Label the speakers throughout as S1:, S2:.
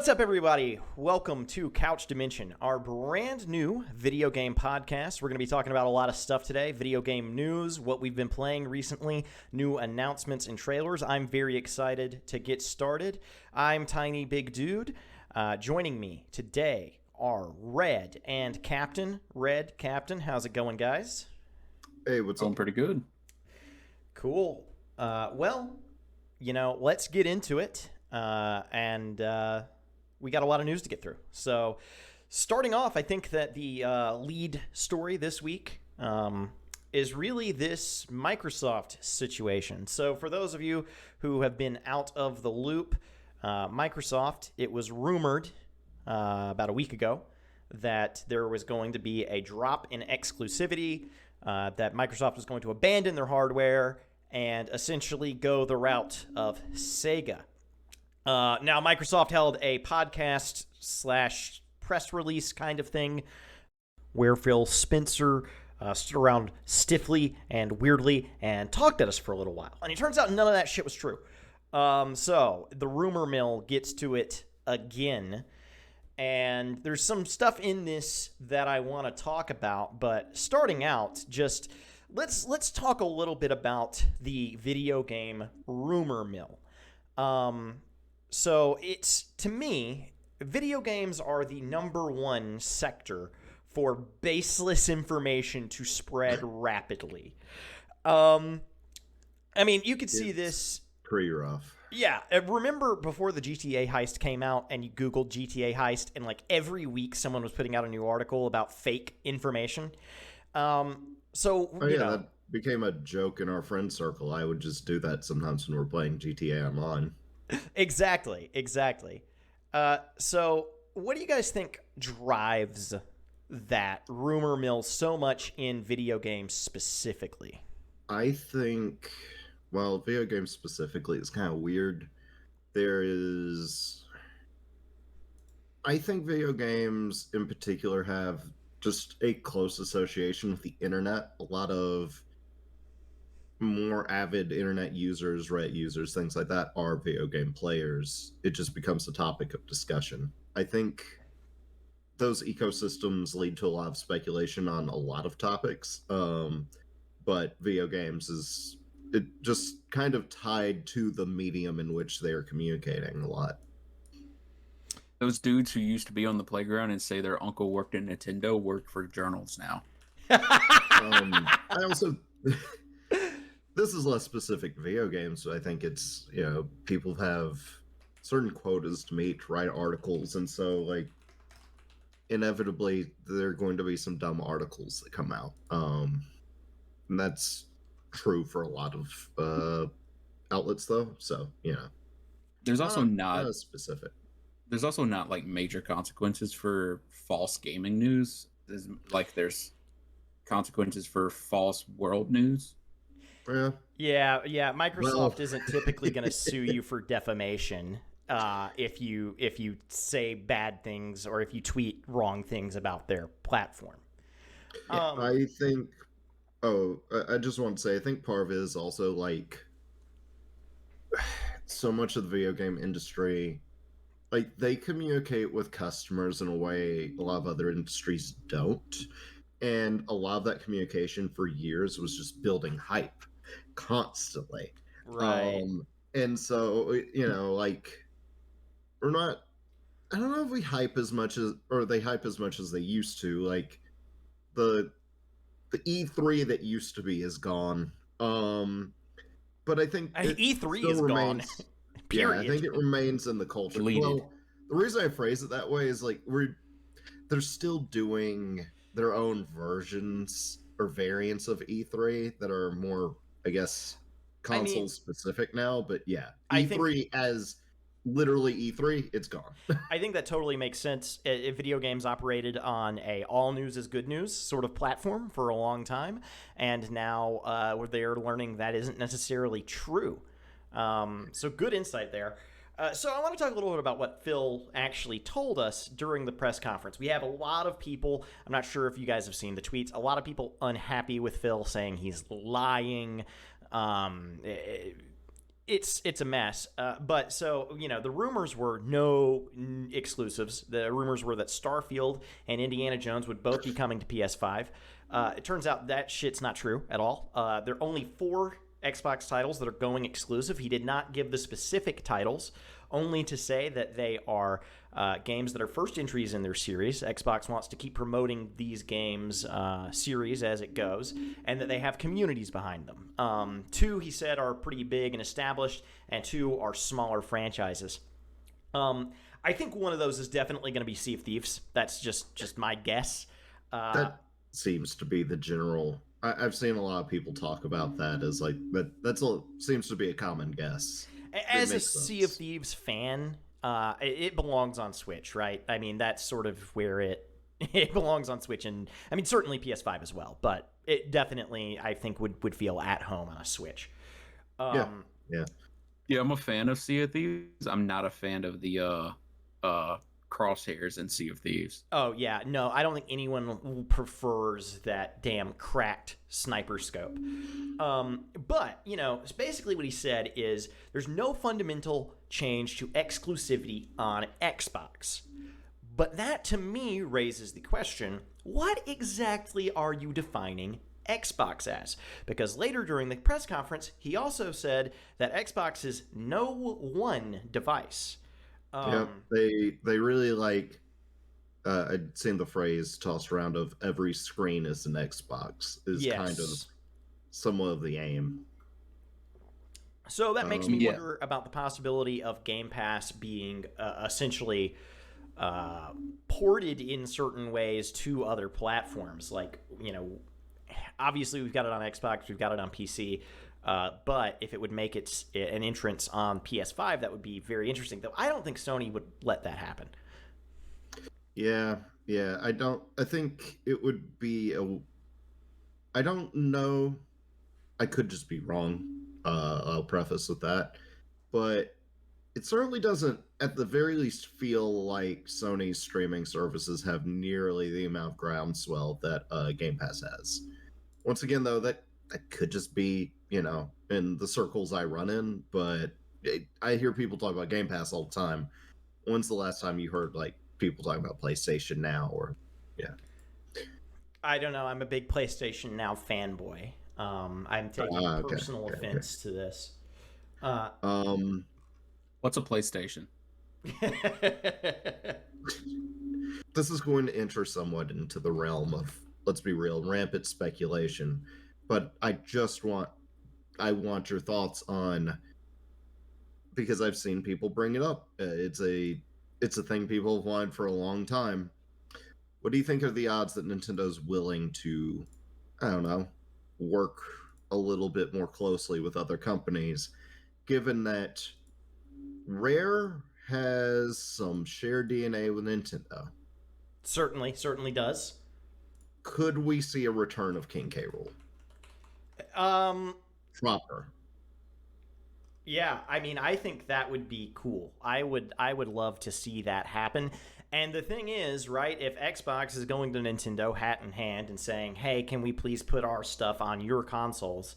S1: What's up, everybody? Welcome to Couch Dimension, our brand new video game podcast. We're going to be talking about a lot of stuff today. Video game news, what we've been playing recently, new announcements and trailers. I'm very excited to get started. I'm Tiny Big Dude. Joining me today are Red and Captain. Red, Captain, how's it going, guys?
S2: Hey, what's up?
S3: Pretty good.
S1: Cool. Let's get into it. We got a lot of news to get through. So starting off, I think that the lead story this week is really this Microsoft situation. So for those of you who have been out of the loop, Microsoft, it was rumored about a week ago that there was going to be a drop in exclusivity, that Microsoft was going to abandon their hardware and essentially go the route of Sega. Now, Microsoft held a podcast / press release kind of thing where Phil Spencer stood around stiffly and weirdly and talked at us for a little while. And it turns out none of that shit was true. So the rumor mill gets to it again. And there's some stuff in this that I want to talk about. But starting out, just let's talk a little bit about the video game rumor mill. So it's, to me, video games are the number one sector for baseless information to spread rapidly. You could see this.
S2: Pretty rough.
S1: Yeah. Remember before the GTA heist came out and you Googled GTA heist and like every week someone was putting out a new article about fake information?
S2: That became a joke in our friend circle. I would just do that sometimes when we're playing GTA Online.
S1: Exactly. So what do you guys think drives that rumor mill so much in video games specifically?
S2: I think, video games specifically is kind of weird. I think video games in particular have just a close association with the internet. A lot of more avid internet users, Reddit users, things like that are video game players. It just becomes a topic of discussion. I think those ecosystems lead to a lot of speculation on a lot of topics, but video games is just kind of tied to the medium in which they are communicating a lot.
S3: Those dudes who used to be on the playground and say their uncle worked at Nintendo work for journals now.
S2: I also... This is less specific to video games, but I think it's, people have certain quotas to meet, to write articles, and so, inevitably, there are going to be some dumb articles that come out. And that's true for a lot of outlets, though, so,
S3: There's also not
S2: specific.
S3: There's also not, major consequences for false gaming news. There's consequences for false world news.
S1: Yeah. Microsoft isn't typically going to sue you for defamation if you say bad things or if you tweet wrong things about their platform.
S2: I think. I just want to say, I think part of it is also so much of the video game industry, they communicate with customers in a way a lot of other industries don't, and a lot of that communication for years was just building hype. Constantly,
S1: right?
S2: And so we're not. I don't know if we hype as much as, or they hype as much as they used to. The E3 that used to be is gone. But I think
S1: E3 is gone.
S2: Period. Yeah, I think it remains in the culture. Well, the reason I phrase it that way is they're still doing their own versions or variants of E3 that are more, I guess, console specific now, but yeah, E3 as literally E3, it's gone.
S1: I think that totally makes sense. If video games operated on a all news is good news sort of platform for a long time, and now they're learning that isn't necessarily true. So good insight there. So I want to talk a little bit about what Phil actually told us during the press conference. We have a lot of people, I'm not sure if you guys have seen the tweets, a lot of people unhappy with Phil saying he's lying. it's a mess. But so, the rumors were no exclusives. The rumors were that Starfield and Indiana Jones would both be coming to PS5. It turns out that shit's not true at all. There are only 4 Xbox titles that are going exclusive. He did not give the specific titles, only to say that they are games that are first entries in their series. Xbox wants to keep promoting these games series as it goes, and that they have communities behind them. 2, he said, are pretty big and established, and 2 are smaller franchises. I think one of those is definitely going to be Sea of Thieves. That's just my guess.
S2: That seems to be the general. I've seen a lot of people talk about that as like, but seems to be a common guess.
S1: As a Sea of Thieves fan, it belongs on Switch, right? I mean, that's sort of where it belongs on Switch, and I mean certainly PS5 as well. But it definitely, I think, would feel at home on a Switch.
S2: Yeah.
S3: I'm a fan of Sea of Thieves. I'm not a fan of the crosshairs in Sea of Thieves.
S1: Oh yeah, no, I don't think anyone prefers that damn cracked sniper scope. But basically what he said is there's no fundamental change to exclusivity on Xbox. But that to me raises the question, what exactly are you defining Xbox as? Because later during the press conference, he also said that Xbox is no one device.
S2: Yeah, they really like. I'd seen the phrase tossed around of every screen is an Xbox is
S1: Yes.
S2: kind of somewhat of the aim.
S1: So that makes me wonder about the possibility of Game Pass being essentially ported in certain ways to other platforms. Like, obviously we've got it on Xbox, we've got it on PC. But if it would make it an entrance on PS5, that would be very interesting. Though I don't think Sony would let that happen.
S2: Yeah. I think it would be I don't know. I could just be wrong. I'll preface with that. But it certainly doesn't, at the very least, feel like Sony's streaming services have nearly the amount of groundswell that Game Pass has. Once again, though, that could just be, in the circles I run in, but I hear people talk about Game Pass all the time. When's the last time you heard, like, people talking about PlayStation Now or,
S1: I don't know. I'm a big PlayStation Now fanboy. I'm taking personal offense to this.
S3: What's a PlayStation?
S2: This is going to enter somewhat into the realm of, let's be real, rampant speculation. But I want your thoughts on, because I've seen people bring it up. It's a thing people have wanted for a long time. What do you think are the odds that Nintendo's willing to, I don't know, work a little bit more closely with other companies, given that Rare has some shared DNA with Nintendo?
S1: Certainly does.
S2: Could we see a return of King K. Rool? Proper.
S1: Yeah, I mean, I think that would be cool. I would love to see that happen. And the thing is, right, if Xbox is going to Nintendo hat in hand and saying, hey, can we please put our stuff on your consoles?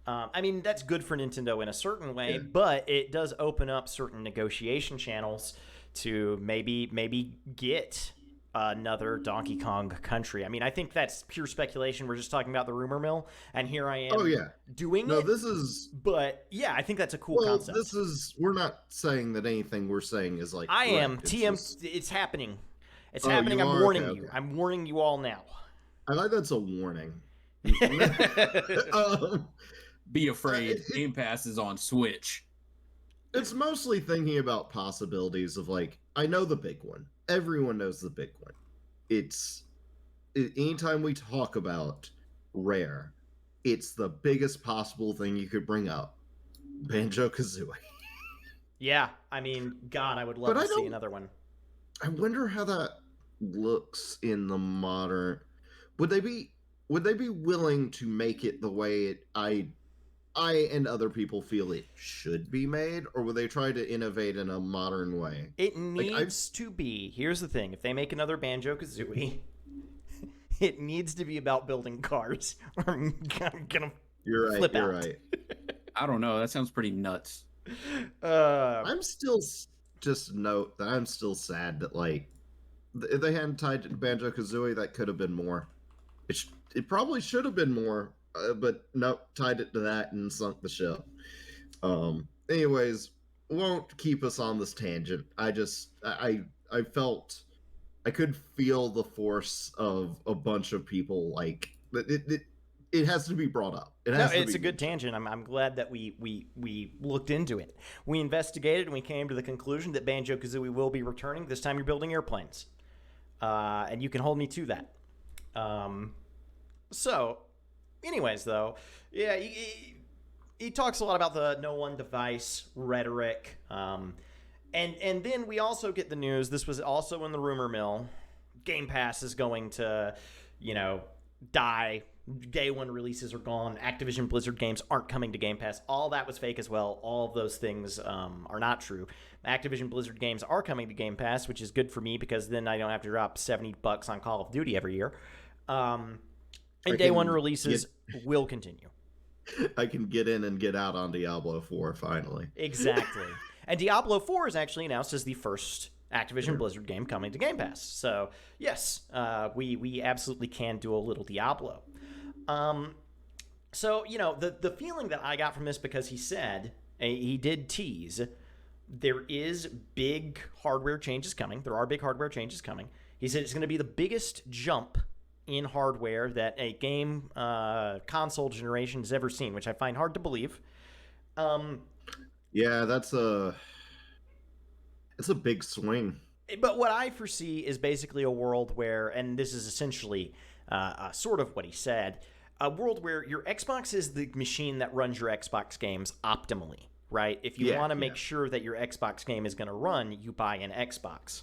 S1: I mean, that's good for Nintendo in a certain way, but it does open up certain negotiation channels to maybe get another Donkey Kong Country. I mean, I think that's pure speculation. We're just talking about the rumor mill, and here I am doing it.
S2: No, this is...
S1: But, yeah, I think that's a cool concept.
S2: We're not saying that anything we're saying is like...
S1: I am. It's happening. It's happening. I'm warning you. I'm warning you all now.
S2: I like that's a warning.
S3: Be afraid. Game Pass is on Switch.
S2: It's mostly thinking about possibilities of, like, I know the big one. Everyone knows the big one. Anytime we talk about Rare, it's the biggest possible thing you could bring up. Banjo-Kazooie.
S1: Yeah, I mean, God, I would love to see another one.
S2: I wonder how that looks in the modern... Would they be willing to make it the way I and other people feel it should be made, or will they try to innovate in a modern way?
S1: It needs to be. Here's the thing: if they make another Banjo-Kazooie, it needs to be about building cars. I'm gonna
S2: You're right.
S1: flip
S2: You're
S1: out.
S2: right.
S3: I don't know. That sounds pretty nuts.
S2: I'm still just note that I'm still sad that like if they hadn't tied it to Banjo Kazooie, that could have been more. It probably should have been more, but no, tied it to that and sunk the ship. Anyways, won't keep us on this tangent. I felt I could feel the force of a bunch of people like it has to be brought up. It
S1: No,
S2: has to
S1: it's
S2: be
S1: a good tangent. I'm glad that we looked into it. We investigated and we came to the conclusion that Banjo Kazooie will be returning. This time you're building airplanes, and you can hold me to that. So, anyways, though, yeah, he talks a lot about the no one device rhetoric. And then we also get the news. This was also in the rumor mill. Game Pass is going to, die. Day one releases are gone. Activision Blizzard games aren't coming to Game Pass. All that was fake as well. All of those things are not true. Activision Blizzard games are coming to Game Pass, which is good for me because then I don't have to drop $70 on Call of Duty every year. And day one releases will continue.
S2: I can get in and get out on Diablo 4 finally.
S1: Exactly. And Diablo 4 is actually announced as the first Activision Blizzard game coming to Game Pass. So, yes, we absolutely can do a little Diablo. So, the feeling that I got from this, because he did tease, there is big hardware changes coming. There are big hardware changes coming. He said it's going to be the biggest jump in hardware that a game console generation has ever seen, which I find hard to believe.
S2: Yeah, it's a big swing.
S1: But what I foresee is basically a world where, and this is essentially sort of what he said, a world where your Xbox is the machine that runs your Xbox games optimally, right? If you want to make sure that your Xbox game is going to run, you buy an Xbox.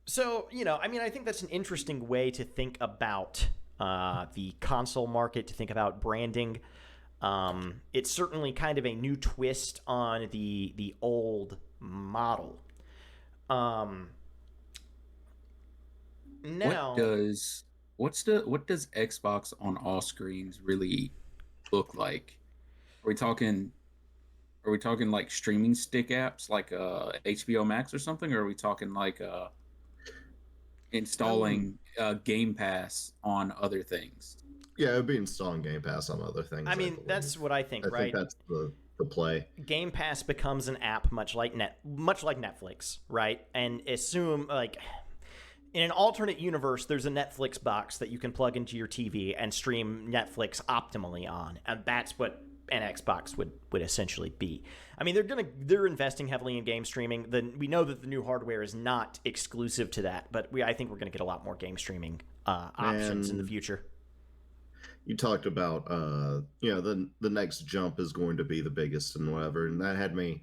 S1: So, I think that's an interesting way to think about the console market, to think about branding. It's certainly kind of a new twist on the old model. Now,
S3: what does Xbox on all screens really look like? Are we talking like streaming stick apps like HBO Max or something, or are we talking like installing Game Pass on other things?
S2: Yeah, it would be installing Game Pass on other things.
S1: That's what I think, right?
S2: I think that's the play.
S1: Game Pass becomes an app much like Netflix, right? And assume, like, in an alternate universe, there's a Netflix box that you can plug into your TV and stream Netflix optimally on, and that's what an Xbox would essentially be. I mean, they're investing heavily in game streaming. We know that the new hardware is not exclusive to that, but I think we're going to get a lot more game streaming options in the future.
S2: You talked about the next jump is going to be the biggest and whatever, and that had me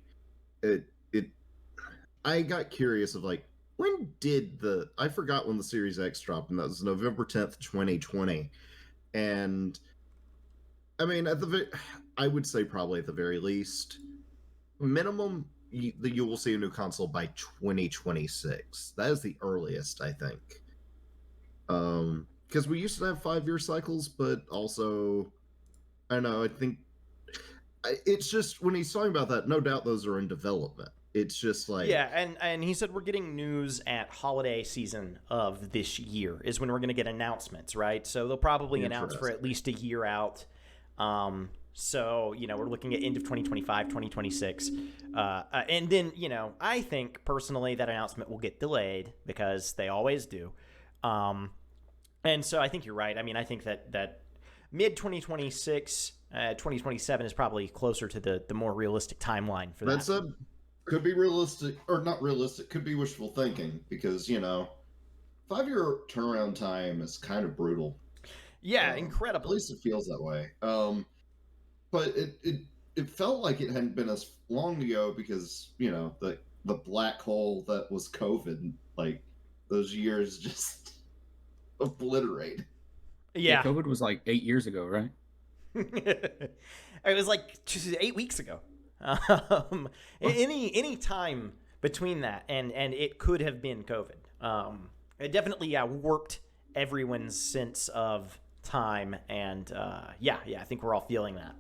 S2: I got curious of like, when did I forgot when the Series X dropped, and that was November 10th, 2020. And I mean, I would say probably at the very least, minimum, you will see a new console by 2026. That is the earliest, I think. Because we used to have 5-year cycles, but also, I don't know, I think it's just, when he's talking about that, no doubt those are in development. It's just like...
S1: Yeah, and he said we're getting news at holiday season of this year is when we're going to get announcements, right? So they'll probably announce for at least a year out. So, we're looking at end of 2025, 2026. And then, I think personally that announcement will get delayed because they always do. And so I think you're right. I mean, I think that mid-2026, 2027 is probably closer to the more realistic timeline for that.
S2: Could be realistic, or not realistic, could be wishful thinking, because, 5-year turnaround time is kind of brutal.
S1: Yeah, incredible.
S2: At least it feels that way. But it felt like it hadn't been as long ago because, the black hole that was COVID, like, those years just obliterate.
S1: Yeah.
S3: COVID was like 8 years ago, right?
S1: It was like 8 weeks ago. Any time between that and it could have been COVID. It definitely warped everyone's sense of time, and I think we're all feeling that.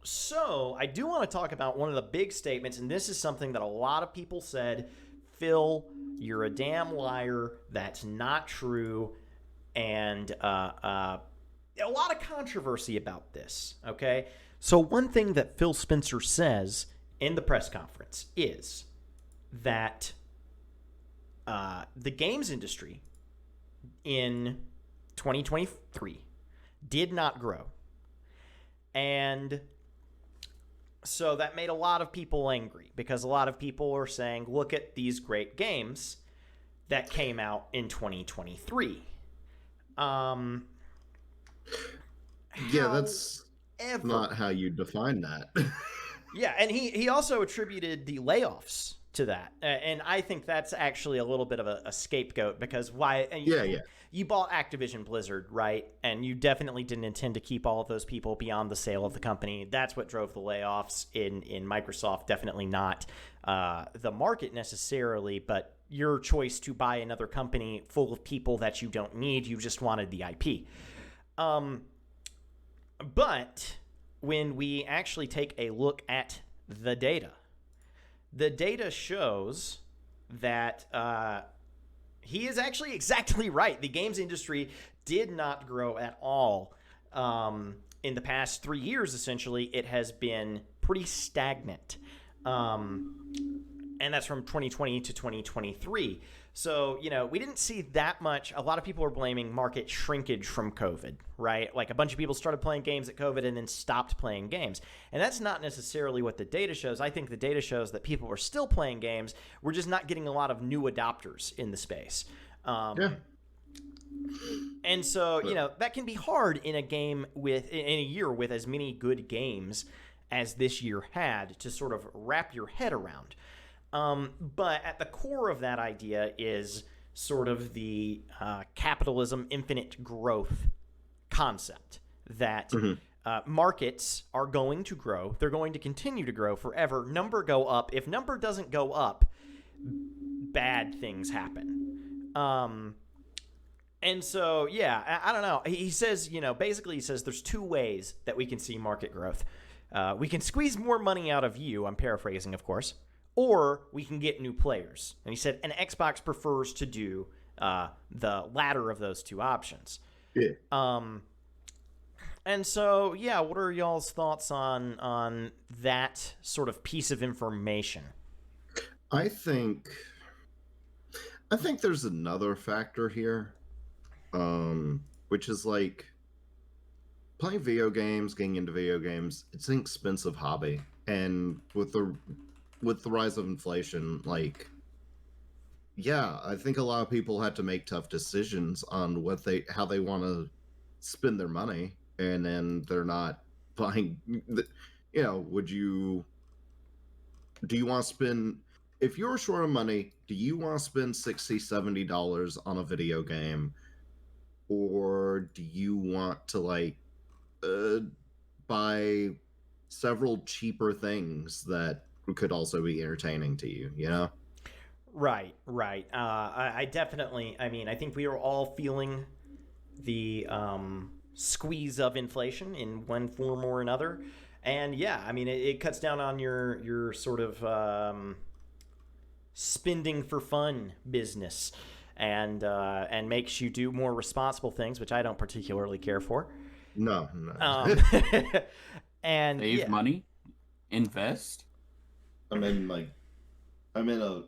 S1: So I do want to talk about one of the big statements, and this is something that a lot of people said, Phil, you're a damn liar. That's not true. And a lot of controversy about this, okay? So one thing that Phil Spencer says in the press conference is that the games industry in 2023 did not grow. And so that made a lot of people angry because a lot of people are saying, look at these great games that came out in 2023.
S2: Yeah, that's not how you define that.
S1: Yeah, and he also attributed the layoffs to that. And I think that's actually a little bit of a scapegoat because why? You bought Activision Blizzard, right? And you definitely didn't intend to keep all of those people beyond the sale of the company. That's what drove the layoffs in Microsoft. Definitely not the market necessarily, but your choice to buy another company full of people that you don't need. You just wanted the IP. But when we actually take a look at the data shows that he is actually exactly right. The games industry did not grow at all. In the past 3 years, essentially, it has been pretty stagnant. And that's from 2020 to 2023. So, we didn't see that much. A lot of people are blaming market shrinkage from COVID, right? Like a bunch of people started playing games at COVID and then stopped playing games. And that's not necessarily what the data shows. I think the data shows that people were still playing games. We're just not getting a lot of new adopters in the space. And so, that can be hard in in a year with as many good games as this year had to sort of wrap your head around. But at the core of that idea is sort of the capitalism infinite growth concept that markets are going to grow. They're going to continue to grow forever. Number go up. If number doesn't go up, bad things happen. And so, I don't know. He says, basically he says there's two ways that we can see market growth. We can squeeze more money out of you. I'm paraphrasing, of course. Or we can get new players. And he said, and Xbox prefers to do the latter of those two options.
S2: Yeah.
S1: And so, what are y'all's thoughts on that sort of piece of information?
S2: I think there's another factor here, which is like playing video games, getting into video games. It's an expensive hobby, and with the rise of inflation, I think a lot of people had to make tough decisions on how they want to spend their money, and then they're not buying. Do you want to spend? If you're short of money, do you want to spend $60-$70 on a video game, or do you want to buy several cheaper things that could also be entertaining to you,
S1: Right. I definitely, I think we are all feeling the squeeze of inflation in one form or another. And it cuts down on your sort of spending for fun business and makes you do more responsible things, which I don't particularly care for.
S2: No.
S1: And
S3: save money, invest.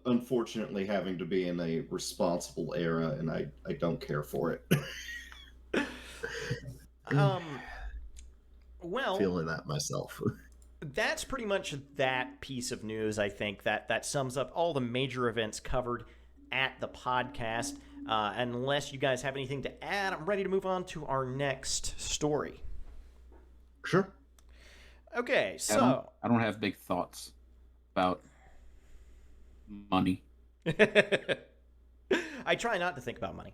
S2: Unfortunately having to be in a responsible era, and I don't care for it.
S1: Well,
S2: feeling that myself.
S1: That's pretty much that piece of news. I think that sums up all the major events covered at the podcast. Unless you guys have anything to add, I'm ready to move on to our next story.
S2: Sure.
S1: Okay, so
S3: I don't have big thoughts about money.
S1: I try not to think about money.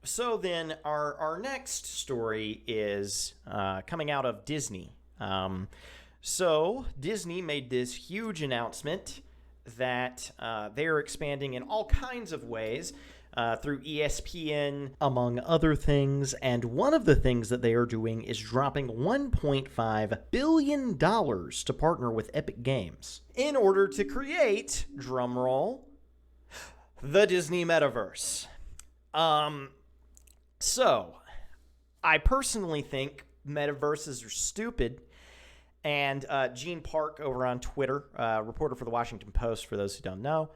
S1: So then our next story is coming out of Disney. So Disney made this huge announcement that they are expanding in all kinds of ways. through ESPN, among other things. And one of the things that they are doing is dropping $1.5 billion to partner with Epic Games in order to create, drumroll, the Disney Metaverse. So, I personally think metaverses are stupid. And Gene Park over on Twitter, reporter for the Washington Post, for those who don't know,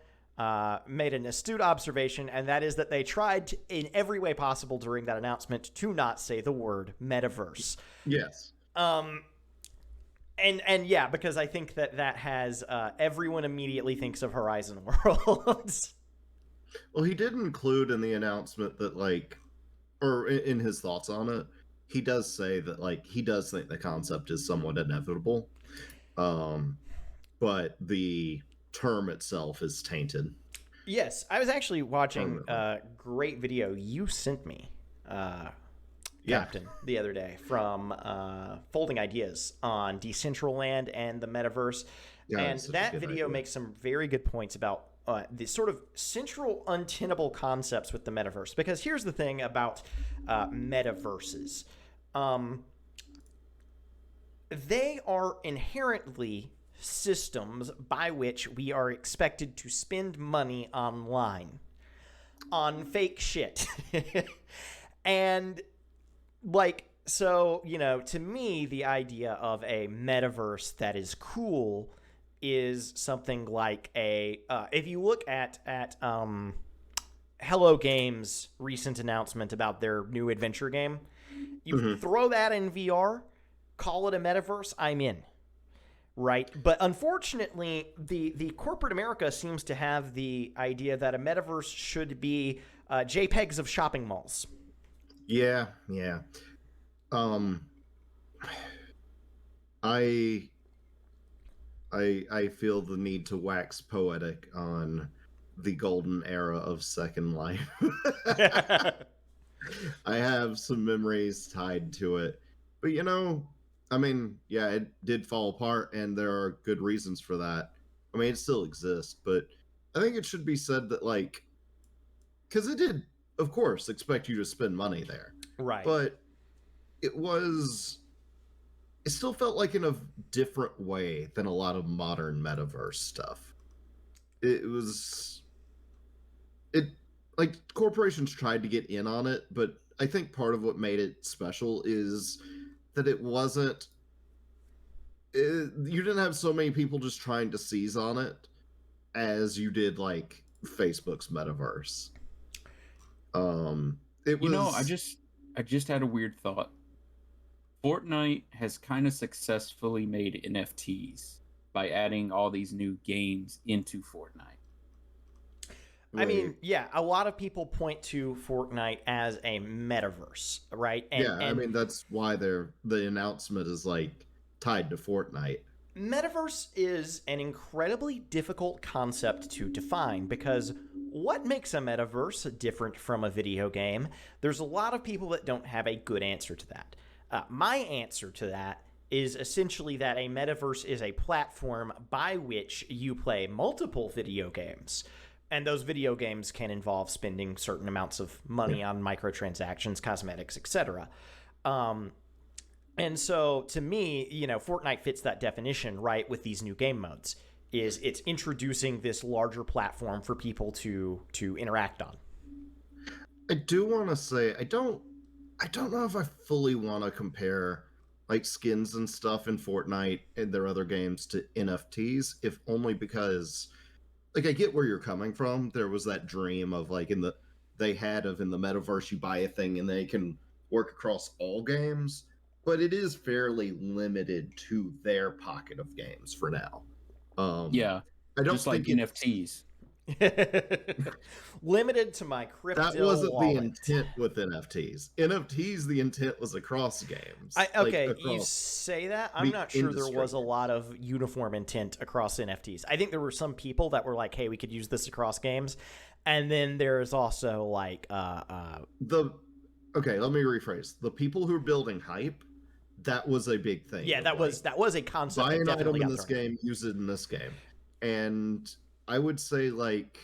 S1: made an astute observation, and that is that they tried to, in every way possible during that announcement to not say the word metaverse.
S2: Yes.
S1: And yeah, because I think that has everyone immediately thinks of Horizon Worlds.
S2: Well, he did include in the announcement that, like, or in his thoughts on it, he does say that, like, he does think the concept is somewhat inevitable, but the term itself is tainted.
S1: Yes, I was actually watching a great video you sent me, Captain, the other day from Folding Ideas on Decentraland and the Metaverse.
S2: Yeah,
S1: and that video makes some very good points about the sort of central untenable concepts with the metaverse. Because here's the thing about metaverses. They are inherently systems by which we are expected to spend money online on fake shit. And, like, so, you know, to me, the idea of a metaverse that is cool is something like a if you look at Hello Games' recent announcement about their new adventure game, you throw that in VR, call it a metaverse, I'm in, right? But unfortunately, the corporate America seems to have the idea that a metaverse should be JPEGs of shopping malls.
S2: Yeah. I feel the need to wax poetic on the golden era of Second Life. I have some memories tied to it. But, you know, I mean, yeah, it did fall apart, and there are good reasons for that. I mean, it still exists, but I think it should be said that, like, because it did, of course, expect you to spend money there.
S1: Right.
S2: But it still felt like in a different way than a lot of modern metaverse stuff. It like corporations tried to get in on it, but I think part of what made it special is that it wasn't you didn't have so many people just trying to seize on it as you did like Facebook's metaverse. It was,
S3: you know, I just had a weird thought. Fortnite has kind of successfully made NFTs by adding all these new games into Fortnite.
S1: I mean, yeah, a lot of people point to Fortnite as a metaverse, right?
S2: I mean, that's why the announcement is like tied to Fortnite.
S1: Metaverse is an incredibly difficult concept to define because what makes a metaverse different from a video game? There's a lot of people that don't have a good answer to that. My answer to that is essentially that a metaverse is a platform by which you play multiple video games. And those video games can involve spending certain amounts of money on microtransactions, cosmetics, etc. And so, to me, you know, Fortnite fits that definition, right, with these new game modes. It's introducing this larger platform for people to interact on.
S2: I do want to say, I don't know if I fully want to compare like skins and stuff in Fortnite and their other games to NFTs, if only because, like, I get where you're coming from. There was that dream of like in the metaverse, you buy a thing and they can work across all games, but it is fairly limited to their pocket of games for now.
S3: Yeah,
S2: I don't
S3: just like NFTs.
S1: Limited to my crypto
S2: That wasn't
S1: wallet.
S2: the intent with NFTs. NFTs, the intent was across games.
S1: You say that? I'm not sure there was a lot of uniform intent across NFTs. I think there were some people that were like, hey, we could use this across games. And then there's also like...
S2: Okay, let me rephrase. The people who are building hype, that was a big thing.
S1: Yeah, that was a concept.
S2: Buy an item in this game, use it in this game. And I would say, like,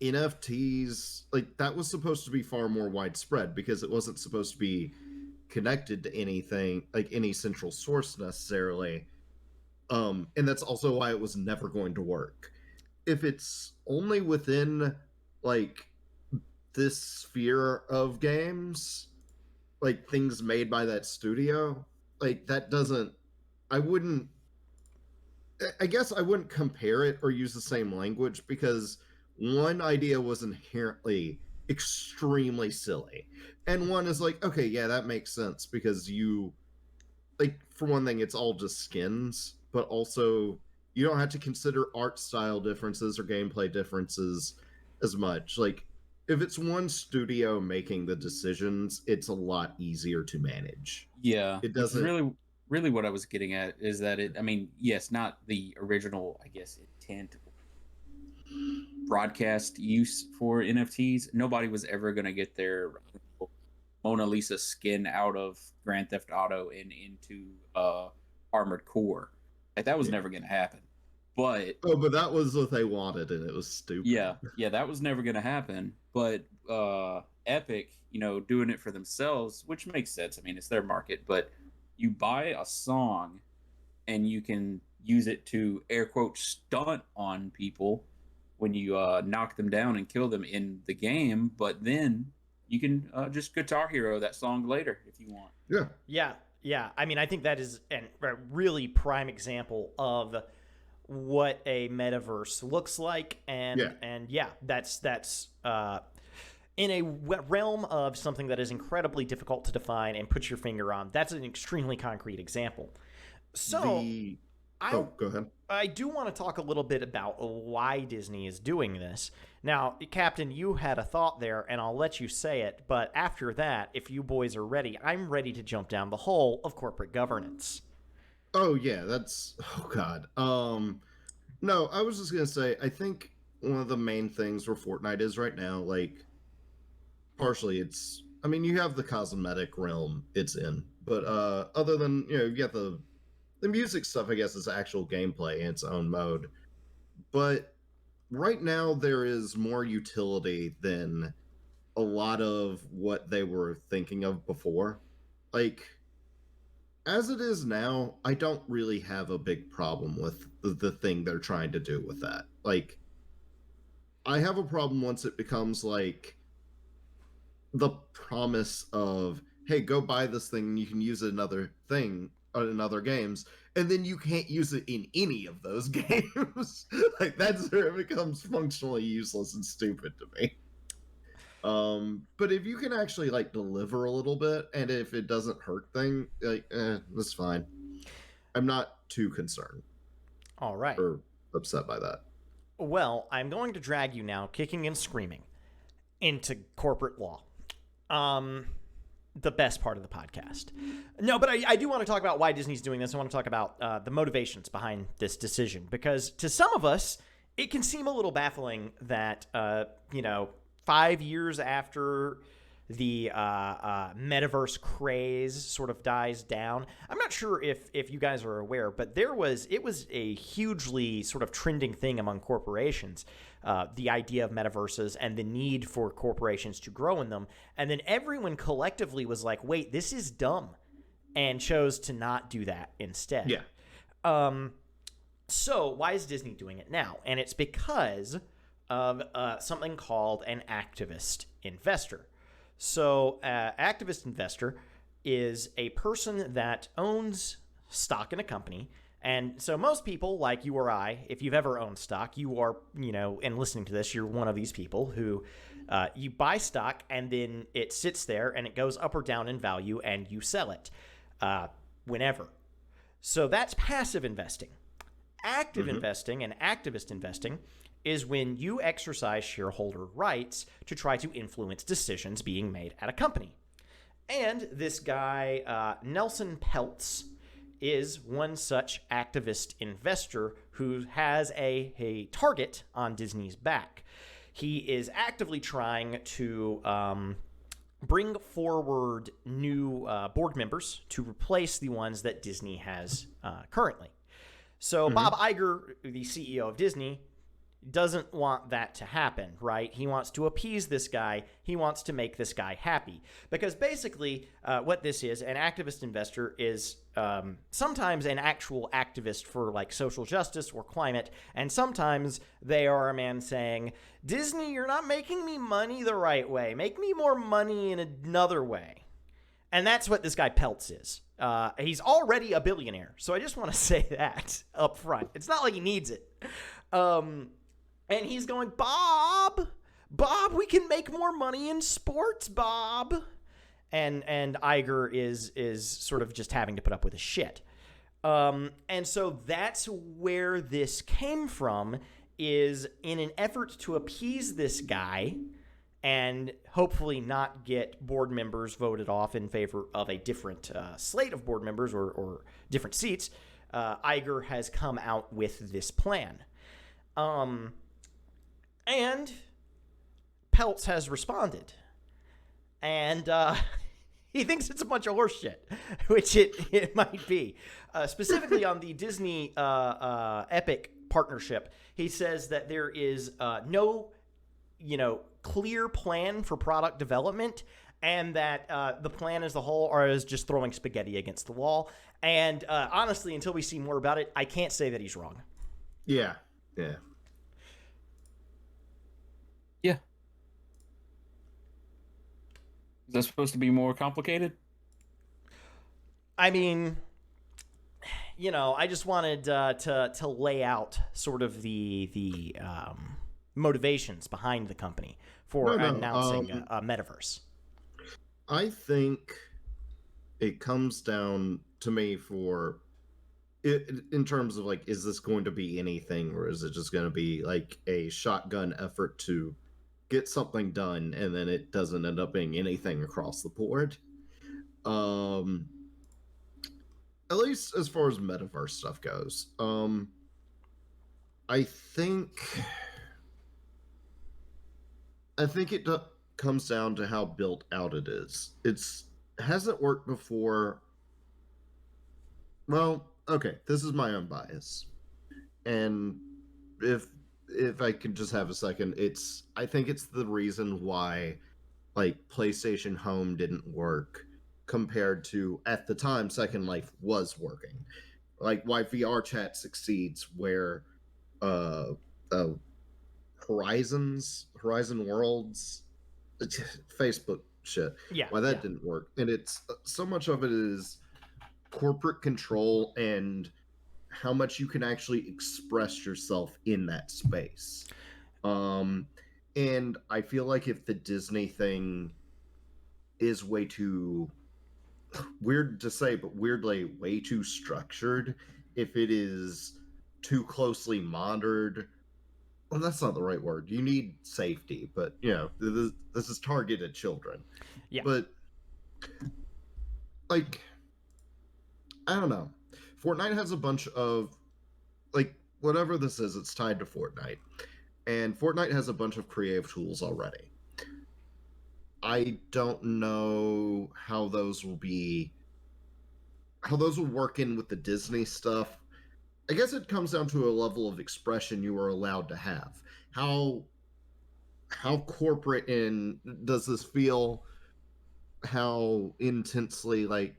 S2: NFTs, like that was supposed to be far more widespread because it wasn't supposed to be connected to anything, like any central source necessarily. And that's also why it was never going to work. If it's only within like this sphere of games, like things made by that studio, like that doesn't, I wouldn't, I guess I wouldn't compare it or use the same language because one idea was inherently extremely silly. And one is like, okay, yeah, that makes sense because you, like, for one thing, it's all just skins, but also you don't have to consider art style differences or gameplay differences as much. Like, if it's one studio making the decisions, it's a lot easier to manage.
S3: Yeah,
S2: It
S3: which is
S2: doesn't,
S3: really what I was getting at is that I mean, yes, not the original, I guess, intent broadcast use for NFTs. Nobody was ever going to get their Mona Lisa skin out of Grand Theft Auto and into Armored Core. Like that was never going to happen. But
S2: oh, but that was what they wanted, and it was stupid.
S3: yeah, that was never going to happen. But Epic, doing it for themselves, which makes sense. I mean, it's their market. But you buy a song, and you can use it to air quote stunt on people when you knock them down and kill them in the game. But then you can just Guitar Hero that song later if you want.
S1: Yeah. I mean, I think that is a really prime example of what a metaverse looks like, and that's in a realm of something that is incredibly difficult to define and put your finger on. That's an extremely concrete example. So
S2: go ahead.
S1: I do want to talk a little bit about why Disney is doing this. Now, Captain, you had a thought there, and I'll let you say it, but after that, if you boys are ready, I'm ready to jump down the hole of corporate governance.
S2: Oh yeah, oh god. No, I was just gonna say I think one of the main things where Fortnite is right now, like partially it's, I mean, you have the cosmetic realm it's in, but other than, you get the music stuff, I guess, is actual gameplay in its own mode. But right now there is more utility than a lot of what they were thinking of before. Like, as it is now, I don't really have a big problem with the thing they're trying to do with that. Like, I have a problem once it becomes like the promise of, hey, go buy this thing and you can use it in other thing in other games, and then you can't use it in any of those games. Like, that's where it becomes functionally useless and stupid to me. But if you can actually like deliver a little bit, and if it doesn't hurt thing, like, that's fine. I'm not too concerned.
S1: All right.
S2: Or upset by that.
S1: Well, I'm going to drag you now, kicking and screaming, into corporate law. The best part of the podcast. No, but I do want to talk about why Disney's doing this. I want to talk about the motivations behind this decision, because to some of us, it can seem a little baffling that, 5 years after the metaverse craze sort of dies down. I'm not sure if you guys are aware, but it was a hugely sort of trending thing among corporations, the idea of metaverses and the need for corporations to grow in them. And then everyone collectively was like, wait, this is dumb, and chose to not do that instead.
S2: Yeah.
S1: So why is Disney doing it now? And it's because of something called an activist investor. So activist investor is a person that owns stock in a company. And so most people, like you or I, if you've ever owned stock, you are, and listening to this, you're one of these people who you buy stock and then it sits there and it goes up or down in value and you sell it whenever. So that's passive investing. Active investing and activist investing is when you exercise shareholder rights to try to influence decisions being made at a company. And this guy, Nelson Peltz, is one such activist investor who has a target on Disney's back. He is actively trying to bring forward new board members to replace the ones that Disney has currently. So Bob Iger, the CEO of Disney, doesn't want that to happen, right? He wants to appease this guy. He wants to make this guy happy. Because basically, what this is, an activist investor is sometimes an actual activist for like social justice or climate, and sometimes they are a man saying, Disney, you're not making me money the right way. Make me more money in another way. And that's what this guy Peltz is. He's already a billionaire, so I just want to say that up front. It's not like he needs it. And he's going, Bob, we can make more money in sports, Bob. And Iger is sort of just having to put up with his shit. And so that's where this came from, is in an effort to appease this guy and hopefully not get board members voted off in favor of a different slate of board members or different seats, Iger has come out with this plan. And Peltz has responded. And he thinks it's a bunch of horse shit, which it might be. Specifically on the Disney Epic partnership, he says that there is no, clear plan for product development, and that the plan as a whole is just throwing spaghetti against the wall. And honestly, until we see more about it, I can't say that he's wrong.
S2: Yeah.
S3: Is that supposed to be more complicated?
S1: I mean, I just wanted to lay out sort of the motivations behind the company for announcing a metaverse.
S2: I think it comes down to me for it in terms of like, is this going to be anything, or is it just going to be like a shotgun effort to get something done and then it doesn't end up being anything across the board? At least as far as metaverse stuff goes. I think it comes down to how built out it is. Hasn't worked before. Well, okay, this is my own bias. And if I could just have a second, I think it's the reason why like PlayStation Home didn't work compared to, at the time, Second Life was working. Like why VR chat succeeds where Horizon Worlds, Facebook shit.
S1: Yeah.
S2: Why that didn't work. And it's so much of it is corporate control and how much you can actually express yourself in that space. And I feel like if the Disney thing is way too weird to say, but weirdly way too structured, if it is too closely monitored, well, that's not the right word. You need safety, but this is targeted children.
S1: Yeah.
S2: But like, I don't know. Fortnite has a bunch of like whatever this is, it's tied to Fortnite. And Fortnite has a bunch of creative tools already. I don't know how those will work in with the Disney stuff. I guess it comes down to a level of expression you are allowed to have. How corporate and does this feel? How intensely, like,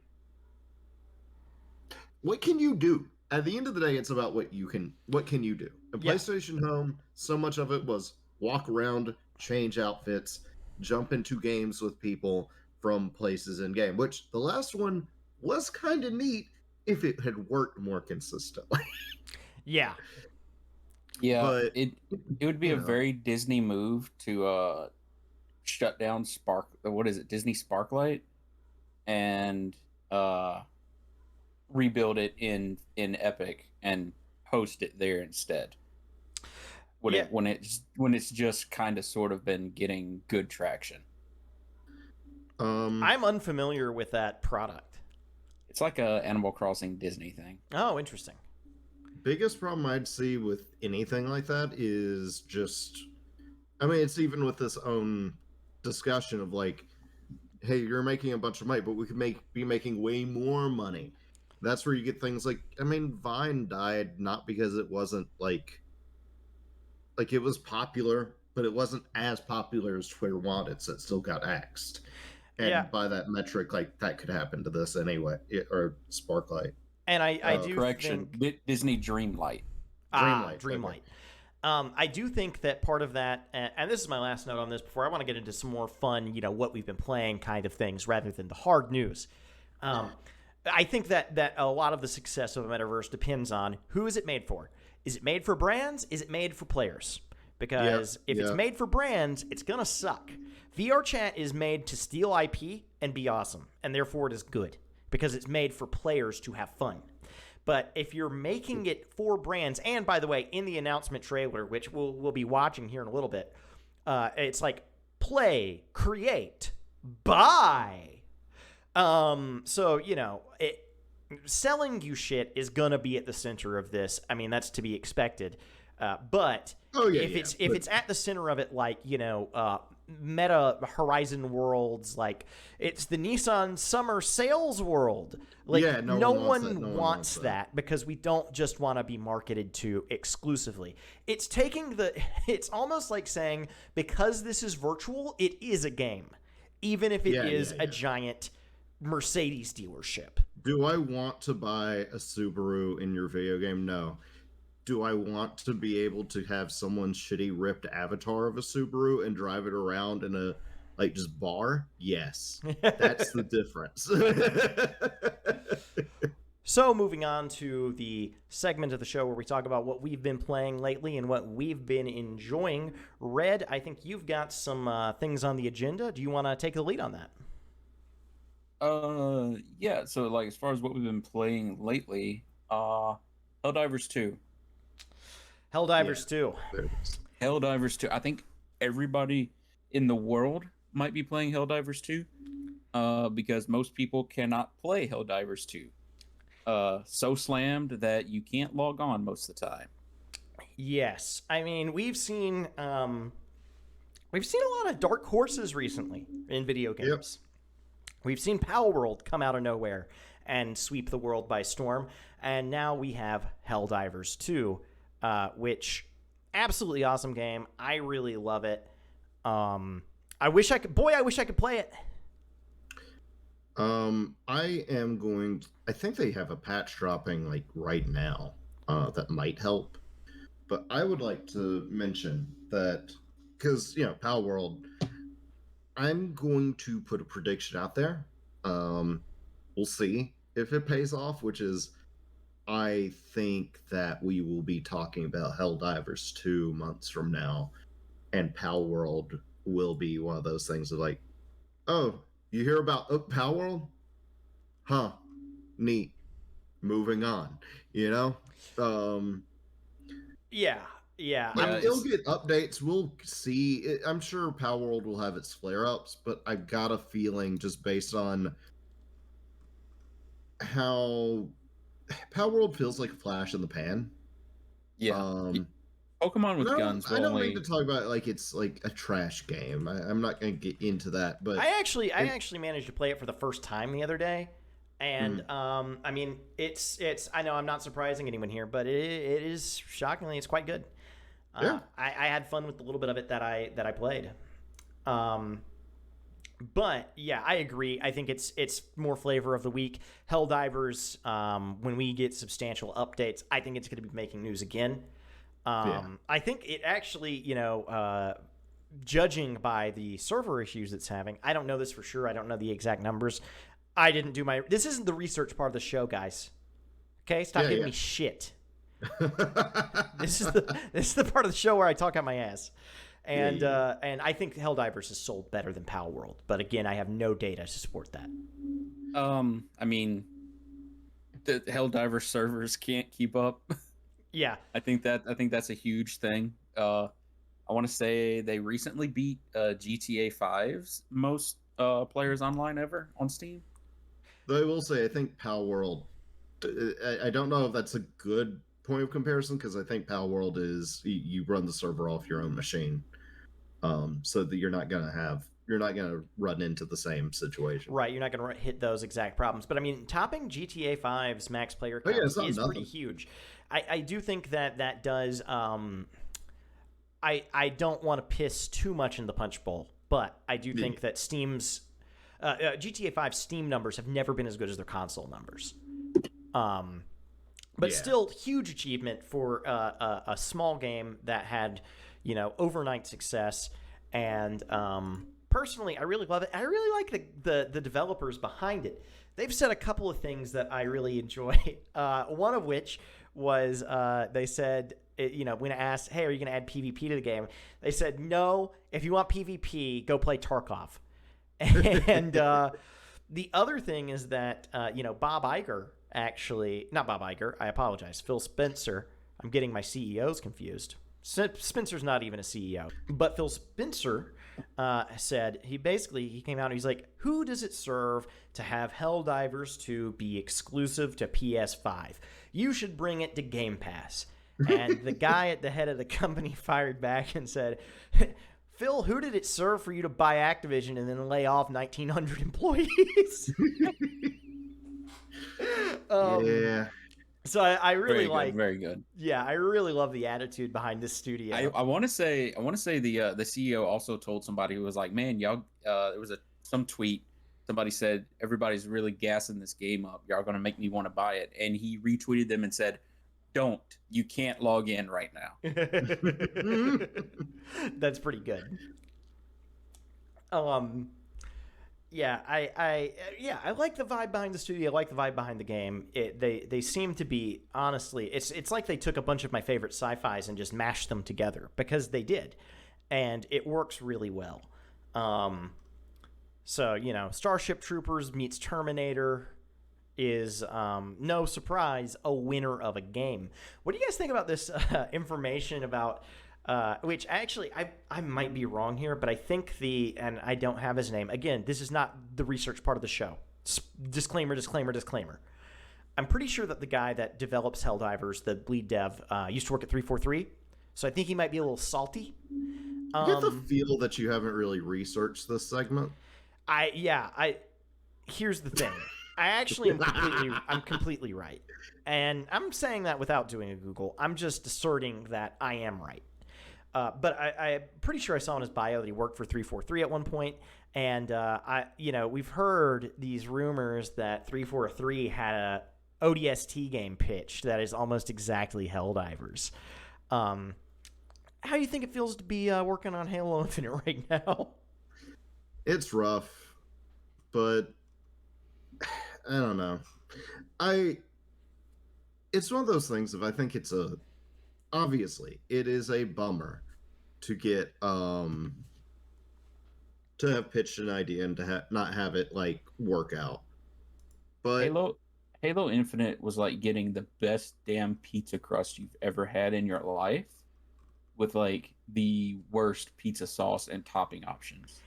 S2: what can you do? At the end of the day, it's about what can you do? In PlayStation Home, so much of it was walk around, change outfits, jump into games with people from places in game, which the last one was kind of neat if it had worked more consistently.
S1: Yeah.
S3: But it would be a very Disney move to shut down Disney Sparklight, and rebuild it in Epic and host it there instead. When it's just kind of sort of been getting good traction.
S1: I'm unfamiliar with that product.
S3: It's like a Animal Crossing Disney thing.
S1: Oh, interesting.
S2: Biggest problem I'd see with anything like that is just, I mean, it's even with this own discussion of like, hey, you're making a bunch of money, but we could be making way more money. That's where you get things like, I mean, Vine died not because it wasn't like like it was popular, but it wasn't as popular as Twitter wanted, so it still got axed. And
S1: Yeah.
S2: by that metric, like that could happen to this anyway, or Sparklight.
S1: And I do
S3: Correction,
S1: think
S3: Disney Dreamlight.
S1: Dreamlight. I do think that part of that, and this is my last note on this before I want to get into some more fun, what we've been playing kind of things rather than the hard news. I think that a lot of the success of a metaverse depends on who is it made for. Is it made for brands? Is it made for players? Because if it's made for brands, it's going to suck. VR chat is made to steal IP and be awesome, and therefore it is good because it's made for players to have fun. But if you're making it for brands, and by the way, in the announcement trailer, which we'll be watching here in a little bit, it's like play, create, buy. So, selling you shit is going to be at the center of this. I mean, that's to be expected. But if it's at the center of it, like, Meta Horizon Worlds, like it's the Nissan Summer Sales World. Like no one wants that because we don't just want to be marketed to exclusively. It's it's almost like saying because this is virtual, it is a game, even if it is a giant Mercedes dealership.
S2: Do I want to buy a Subaru in your video game? No. Do I want to be able to have someone's shitty ripped avatar of a Subaru and drive it around in a just bar? Yes. That's the difference.
S1: So moving on to the segment of the show where we talk about what we've been playing lately and what we've been enjoying. Red, I think you've got some things on the agenda. Do you want to take the lead on that?
S3: Yeah. So like as far as what we've been playing lately, Helldivers 2.
S1: Helldivers 2.
S3: Helldivers 2. I think everybody in the world might be playing Helldivers 2 because most people cannot play Helldivers 2. So slammed that you can't log on most of the time.
S1: Yes. I mean, we've seen a lot of dark horses recently in video games. Yep. We've seen Palworld come out of nowhere and sweep the world by storm, and now we have Helldivers 2. Which absolutely awesome game. I really love it. I wish I could play it.
S2: I think they have a patch dropping like right now that might help. But I would like to mention that because Palworld, I'm going to put a prediction out there. We'll see if it pays off, which is I think that we will be talking about Helldivers 2 months from now, and Palworld will be one of those things of like, oh, you hear about Palworld? Huh. Neat. Moving on.
S1: Yeah.
S2: It'll get updates. We'll see. I'm sure Palworld will have its flare-ups, but I've got a feeling just based on how Palworld feels like a flash in the pan.
S3: Yeah. Pokemon with guns.
S2: I don't mean to talk about like it's like a trash game. I'm not going to get into that, but
S1: I actually managed to play it for the first time the other day, and I mean it's I know I'm not surprising anyone here, but it is shockingly it's quite good. I had fun with the little bit of it that I played. But yeah, I agree. I think it's more flavor of the week. Helldivers, when we get substantial updates, I think it's going to be making news again. I think it actually, judging by the server issues it's having, I don't know this for sure. I don't know the exact numbers. I didn't do this isn't the research part of the show, guys. Okay, stop giving me shit. This is the part of the show where I talk out my ass. And and I think Helldivers is sold better than Palworld, but again, I have no data to support that.
S3: I mean, the Helldivers servers can't keep up.
S1: Yeah,
S3: I think that's a huge thing. I want to say they recently beat GTA 5's most players online ever on Steam.
S2: Though I will say, I think Palworld. I don't know if that's a good point of comparison because I think Palworld is you run the server off your own machine, so that you're not gonna run into the same situation.
S1: Right, you're not gonna hit those exact problems. But I mean, topping GTA 5's max player count is pretty huge. I do think that does I don't want to piss too much in the punch bowl, but I do think that Steam's GTA 5 Steam numbers have never been as good as their console numbers. But still, huge achievement for a small game that had, overnight success. And personally, I really love it. I really like the developers behind it. They've said a couple of things that I really enjoy. One of which was they said, when asked, hey, are you going to add PvP to the game? They said, no, if you want PvP, go play Tarkov. And the other thing is that, Bob Iger, not Bob Iger, I apologize, Phil Spencer. I'm getting my CEOs confused. Spencer's not even a CEO. But Phil Spencer said, he came out and he's like, who does it serve to have Helldivers 2 be exclusive to PS5? You should bring it to Game Pass. And the guy at the head of the company fired back and said, Phil, who did it serve for you to buy Activision and then lay off 1,900 employees?
S2: Yeah.
S1: So I really
S3: very good.
S1: Yeah, I really love the attitude behind this studio.
S3: I want to say the CEO also told somebody who was like, man, y'all, there was some tweet. Somebody said, everybody's really gassing this game up. Y'all going to make me want to buy it. And he retweeted them and said, don't. You can't log in right now.
S1: That's pretty good. Yeah, I like the vibe behind the studio. I like the vibe behind the game. They seem to be, honestly, it's like they took a bunch of my favorite sci-fis and just mashed them together, because they did, and it works really well. So Starship Troopers meets Terminator is no surprise a winner of a game. What do you guys think about this information about? Which actually, I might be wrong here, but I think and I don't have his name. Again, this is not the research part of the show. Disclaimer, disclaimer, disclaimer. I'm pretty sure that the guy that develops Helldivers, the lead dev, used to work at 343, so I think he might be a little salty.
S2: I get the feel that you haven't really researched this segment.
S1: Here's the thing. I actually am completely right. And I'm saying that without doing a Google. I'm just asserting that I am right. But I'm pretty sure I saw in his bio that he worked for 343 at one point, and we've heard these rumors that 343 had a ODST game pitched that is almost exactly Helldivers. How do you think it feels to be working on Halo Infinite right now?
S2: It's rough, but I don't know. It's one of those things. If I think obviously it is a bummer to get to have pitched an idea and to not have it work out. But
S3: Halo Infinite was like getting the best damn pizza crust you've ever had in your life, with the worst pizza sauce and topping options.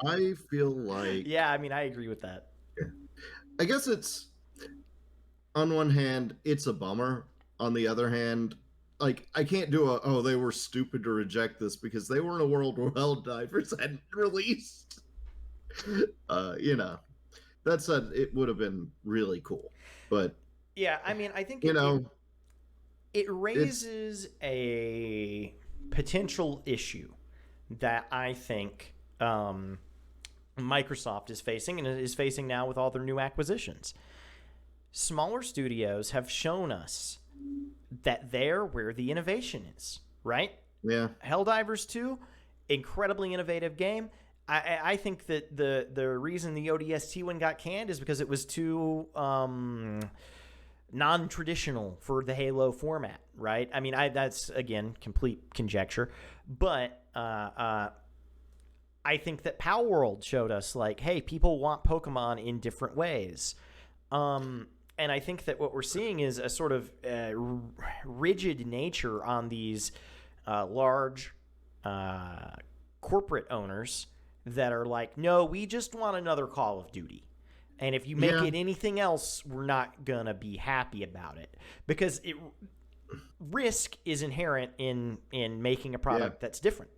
S2: I feel like,
S1: yeah, I mean, I agree with that.
S2: I guess it's, on one hand, it's a bummer. On the other hand, I can't do they were stupid to reject this, because they were in a world where Helldivers hadn't released. That said, it would have been really cool. But
S1: yeah, I mean, I think it raises a potential issue that I think Microsoft is facing, and is facing now with all their new acquisitions. Smaller studios have shown us that they're where the innovation is, right?
S2: Yeah.
S1: Helldivers 2, incredibly innovative game. I think that the reason the ODST one got canned is because it was too non-traditional for the Halo format, right? I mean, that's, again, complete conjecture. But I think that Power World showed us, hey, people want Pokemon in different ways. And I think that what we're seeing is a sort of rigid nature on these large corporate owners that are like, no, we just want another Call of Duty. And if you make it anything else, we're not going to be happy about it. Because risk is inherent in making a product that's different.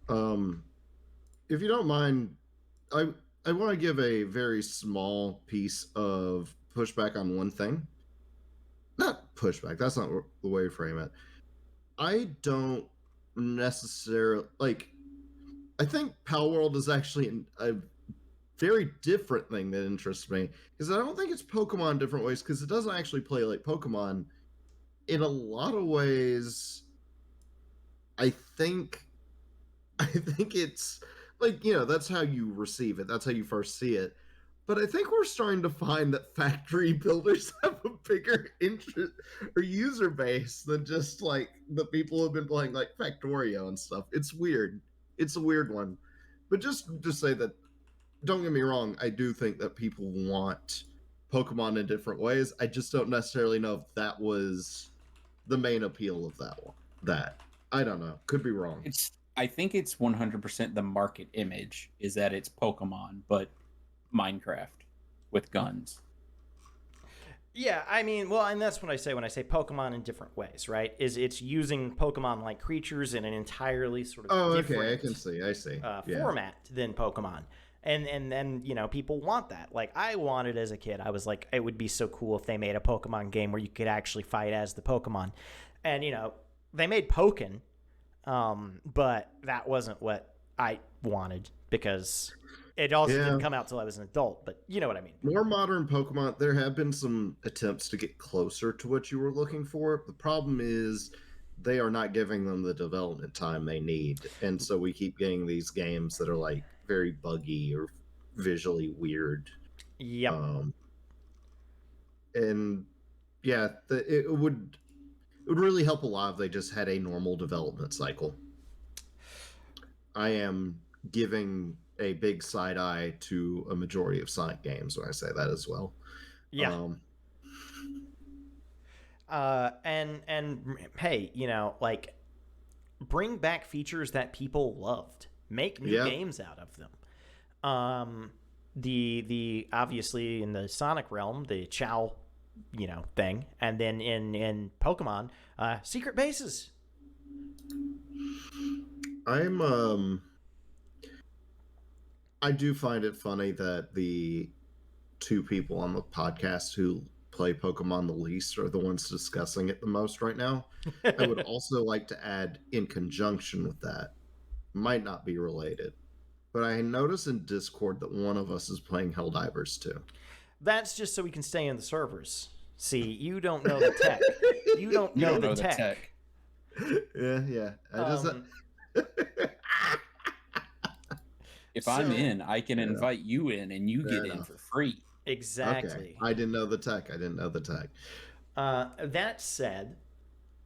S2: If you don't mind, I want to give a very small piece of pushback on one thing. Not pushback, that's not the way to frame it. I don't necessarily like. I think Pal World is actually a very different thing that interests me because I don't think it's Pokemon in different ways because it doesn't actually play like Pokemon. In a lot of ways, I think I think it's like, that's how you receive it. That's how you first see it. But I think we're starting to find that factory builders have a bigger interest or user base than just like the people who've been playing like Factorio and stuff. It's weird. It's a weird one. But just to say that, don't get me wrong, I do think that people want Pokemon in different ways. I just don't necessarily know if that was the main appeal of that one. That I don't know. Could be wrong.
S3: I think it's 100% the market image is that it's Pokemon, but Minecraft with guns.
S1: Yeah, I mean, well, and that's what I say when I say Pokemon in different ways, right? Is it's using Pokemon-like creatures in an entirely sort of different
S2: okay, I can see. I see.
S1: format than Pokemon. And then, people want that. Like, I wanted as a kid, I was like, it would be so cool if they made a Pokemon game where you could actually fight as the Pokemon. And, they made Pokken, but that wasn't what I wanted because it also didn't come out till I was an adult, but you know what I mean.
S2: More modern Pokemon, there have been some attempts to get closer to what you were looking for. The problem is they are not giving them the development time they need. And so we keep getting these games that are like very buggy or visually weird.
S1: Yep.
S2: And yeah, it would really help a lot if they just had a normal development cycle. I am giving a big side eye to a majority of Sonic games when I say that as well.
S1: Yeah. And hey, like bring back features that people loved. Make new games out of them. The obviously in the Sonic realm, the Chow, thing, and then in Pokemon, secret bases.
S2: I do find it funny that the two people on the podcast who play Pokemon the least are the ones discussing it the most right now. I would also like to add, in conjunction with that, might not be related, but I noticed in Discord that one of us is playing Helldivers too.
S1: That's just so we can stay in the servers. See, you don't know the tech. You don't know the tech.
S2: Yeah. I just.
S3: If I'm in, I can invite you in, and you get in for free.
S1: Exactly.
S2: Okay. I didn't know the tech.
S1: That said,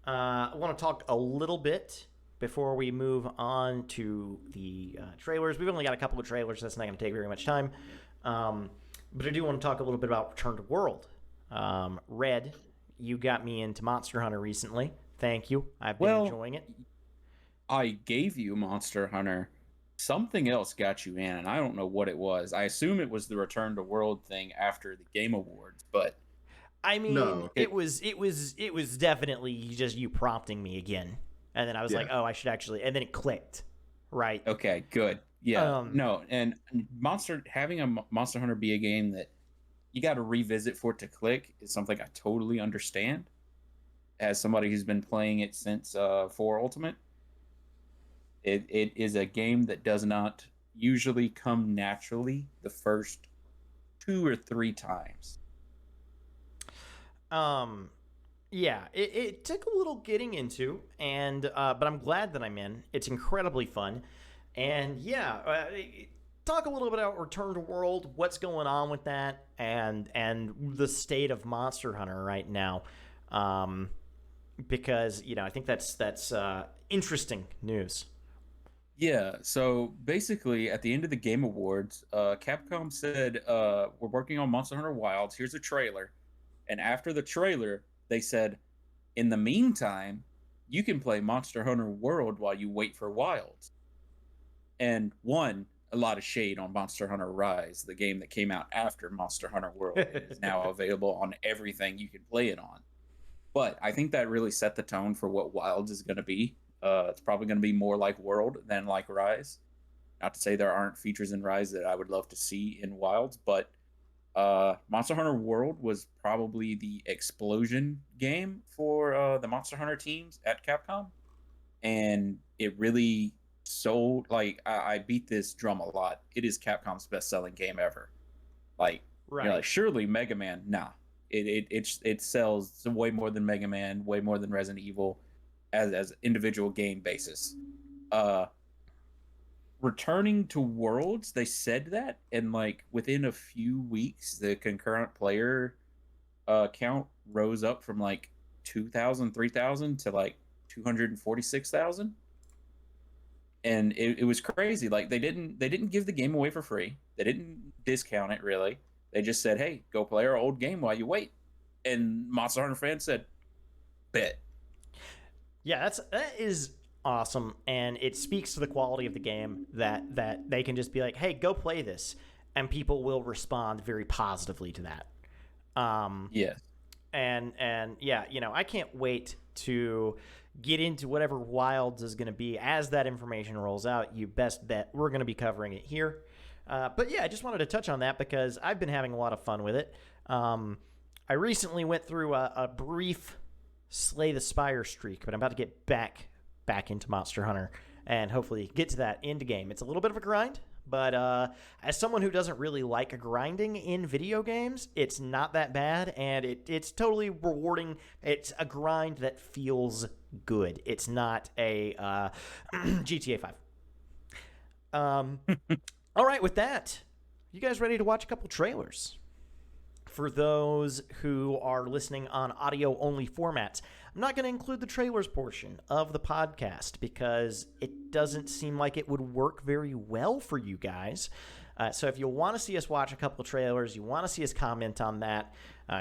S1: I want to talk a little bit before we move on to the trailers. We've only got a couple of trailers. That's not going to take very much time. But I do want to talk a little bit about Return to World. Red, you got me into Monster Hunter recently. Thank you. I've been enjoying it.
S3: I gave you Monster Hunter. Something else got you in, and I don't know what it was. I assume it was the Return to World thing after the Game Awards, but
S1: I mean, no. it was definitely just you prompting me again, and then I was like, oh, I should actually, and then it clicked, right?
S3: Okay, good. Yeah, no, and having a Monster Hunter be a game that you got to revisit for it to click is something I totally understand. As somebody who's been playing it since 4 Ultimate. It is a game that does not usually come naturally the first 2 or 3 times.
S1: Yeah, it took a little getting into, and but I'm glad that I'm in. It's incredibly fun, and talk a little bit about Return to World, what's going on with that, and the state of Monster Hunter right now, because I think that's interesting news.
S3: Yeah, so basically at the end of the Game Awards, Capcom said, we're working on Monster Hunter Wilds. Here's a trailer. And after the trailer, they said, in the meantime, you can play Monster Hunter World while you wait for Wilds. And a lot of shade on Monster Hunter Rise, the game that came out after Monster Hunter World. It is now available on everything you can play it on. But I think that really set the tone for what Wilds is going to be. It's probably going to be more like World than like Rise. Not to say there aren't features in Rise that I would love to see in Wilds, but Monster Hunter World was probably the explosion game for the Monster Hunter teams at Capcom, and it really sold. Like I beat this drum a lot. It is Capcom's best-selling game ever. Like you're
S1: Right.
S3: like, surely Mega Man? Nah, it sells way more than Mega Man, way more than Resident Evil, as individual game basis. Uh, Returning to Worlds, they said that, and like within a few weeks, the concurrent player count rose up from like 2,000, 3,000 to like 246,000, and it was crazy. Like they didn't give the game away for free. They didn't discount it really. They just said, "Hey, go play our old game while you wait." And Monster Hunter fans said, "Bet."
S1: Yeah, that is awesome, and it speaks to the quality of the game that they can just be like, "Hey, go play this," and people will respond very positively to that.
S3: Yes.
S1: And yeah, I can't wait to get into whatever Wilds is going to be as that information rolls out. You best bet we're going to be covering it here. But yeah, I just wanted to touch on that because I've been having a lot of fun with it. I recently went through a brief Slay the Spire streak, but I'm about to get back into Monster Hunter and hopefully get to that end game. It's a little bit of a grind, but as someone who doesn't really like grinding in video games, it's not that bad, and it's totally rewarding. It's a grind that feels good. It's not a GTA 5. All right, with that, you guys ready to watch a couple trailers? For those who are listening on audio-only formats, I'm not going to include the trailers portion of the podcast because it doesn't seem like it would work very well for you guys. So if you want to see us watch a couple of trailers, you want to see us comment on that,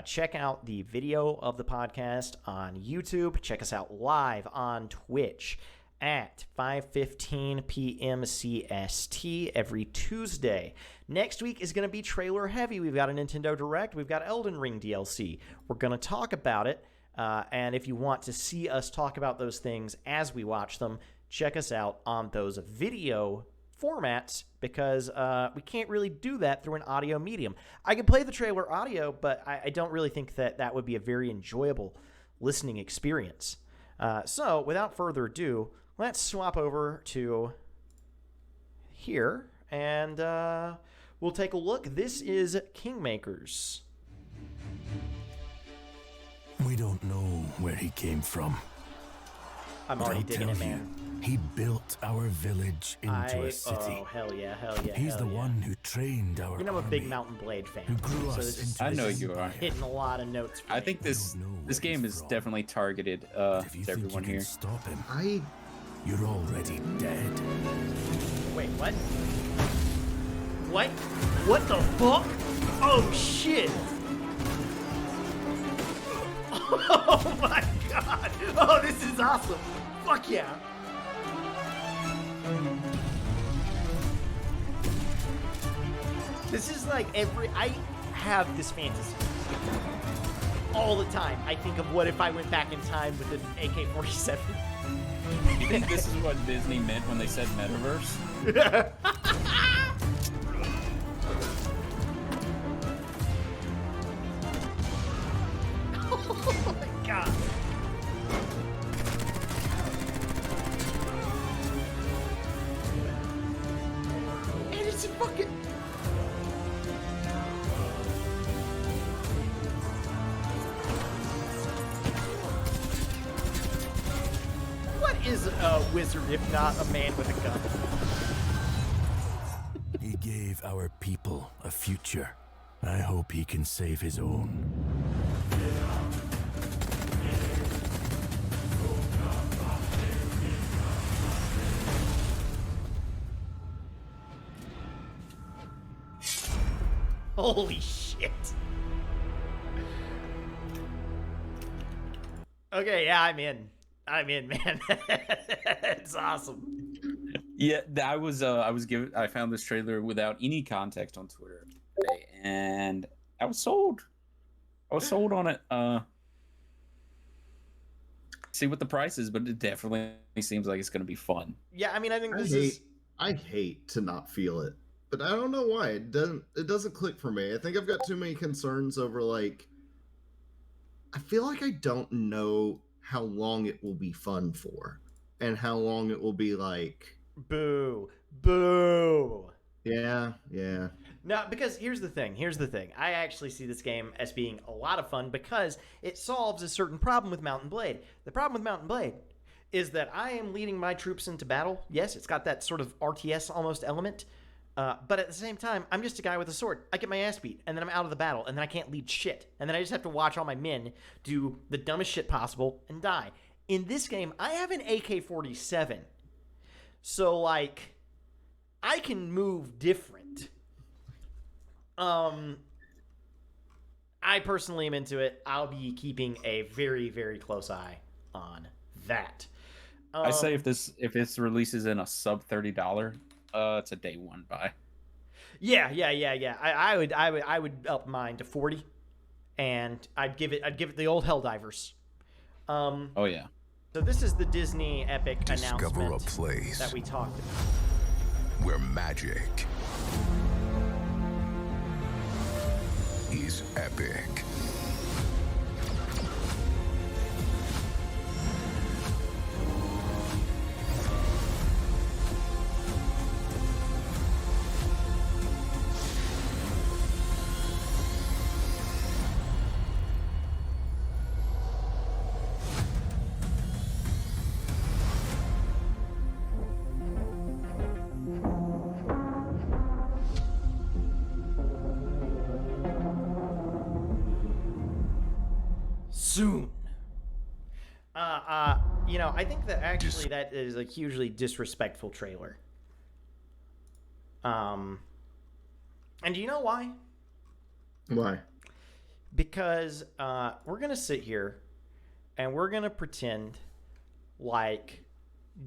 S1: check out the video of the podcast on YouTube. Check us out live on Twitch at 5:15 p.m. CST every Tuesday. Next week is going to be trailer heavy. We've got a Nintendo Direct. We've got Elden Ring DLC. We're going to talk about it. And if you want to see us talk about those things as we watch them, check us out on those video formats because we can't really do that through an audio medium. I can play the trailer audio, but I don't really think that would be a very enjoyable listening experience. So without further ado, let's swap over to here, and we'll take a look. This is Kingmakers.
S4: We don't know where he came from.
S1: I'm
S4: But
S1: already
S4: I'll
S1: digging
S4: tell
S1: it,
S4: you,
S1: man.
S4: he built our village into a city.
S1: Oh, hell yeah, hell yeah.
S4: He's
S1: hell
S4: the
S1: yeah.
S4: one who trained our
S1: I'm a big
S4: army,
S1: Mountain Blade fan.
S4: who grew
S1: so
S4: us
S1: this is
S4: into
S3: I know
S4: his
S3: you are.
S4: empire.
S1: hitting a lot of notes for
S3: I
S1: me.
S3: think this
S4: don't know
S3: this
S4: where
S3: game
S4: he's
S3: is
S4: from.
S3: definitely targeted
S4: But if you
S3: to
S4: think
S3: everyone
S4: you can
S3: here.
S4: stop him,
S2: I
S4: you're already dead.
S1: Wait, what? What? What the fuck? Oh, shit. Oh, my God. Oh, this is awesome. Fuck yeah. This is like I have this fantasy all the time. I think of what if I went back in time with an AK-47.
S3: Do you think this is what Disney meant when they said Metaverse?
S1: Oh my God. And it's a fucking... What is a wizard if not a man with a gun?
S4: He gave our people a future. I hope he can save his own.
S1: Holy shit. Okay, yeah, I'm in. I'm in, man. It's awesome.
S3: Yeah, I found this trailer without any context on Twitter today, and I was sold. I was sold on it. See what the price is, but it definitely seems like it's going to be fun.
S1: Yeah, I mean, I think
S2: I
S1: this
S2: hate
S1: is...
S2: I hate to not feel it but I don't know why it doesn't click for me. I think I've got too many concerns over like I feel like I don't know how long it will be fun for and how long it will be like
S1: Boo. Boo.
S2: yeah.
S1: No, because here's the thing. I actually see this game as being a lot of fun because it solves a certain problem with Mount & Blade. The problem with Mount & Blade is that I am leading my troops into battle. Yes, it's got that sort of RTS almost element. But at the same time, I'm just a guy with a sword. I get my ass beat, and then I'm out of the battle, and then I can't lead shit. And then I just have to watch all my men do the dumbest shit possible and die. In this game, I have an AK-47. So, like, I can move different. I personally am into it. I'll be keeping a very, very close eye on that.
S3: I say if this releases in a sub $30, it's a day one buy.
S1: Yeah. I would up mine to 40, and I'd give it the old Helldivers.
S3: Oh yeah.
S1: So this is the Disney Epic
S5: Discover
S1: announcement
S5: a place
S1: that we talked about.
S5: where magic is epic.
S1: Soon. I think that actually that is a hugely disrespectful trailer. And do you know why?
S2: Why?
S1: Because we're gonna sit here and we're gonna pretend like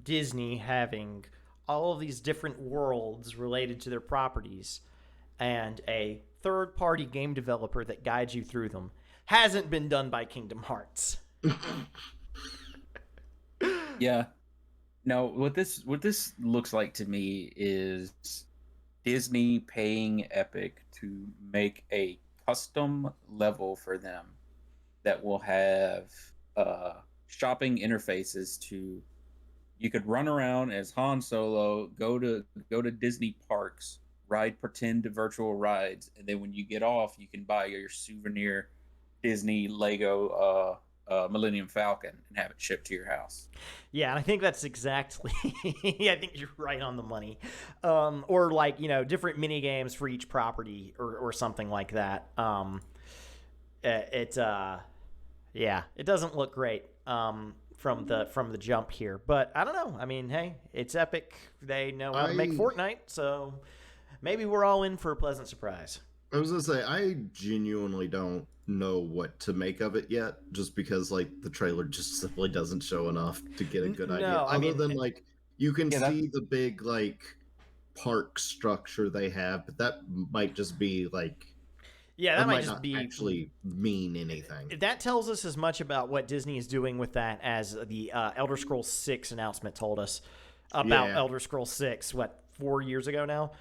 S1: Disney having all of these different worlds related to their properties and a third-party game developer that guides you through them hasn't been done by Kingdom Hearts.
S3: Yeah. No, what this looks like to me is Disney paying Epic to make a custom level for them that will have shopping interfaces to you could run around as Han Solo, go to Disney parks, ride pretend virtual rides, and then when you get off, you can buy your souvenir Disney Lego Millennium Falcon and have it shipped to your house.
S1: Yeah, and I think that's exactly. I think you're right on the money. Or like different mini games for each property or something like that. It doesn't look great from the jump here, but I don't know. I mean, hey, it's Epic. They know how to make Fortnite, so maybe we're all in for a pleasant surprise.
S2: I was gonna say I genuinely don't know what to make of it yet, just because like the trailer just simply doesn't show enough to get a good idea. Other than like you can see the big like park structure they have, but that might just be like
S1: that might just
S2: not
S1: be
S2: actually mean anything.
S1: That tells us as much about what Disney is doing with that as the Elder Scrolls 6 announcement told us about Elder Scrolls 6. 4 years ago now.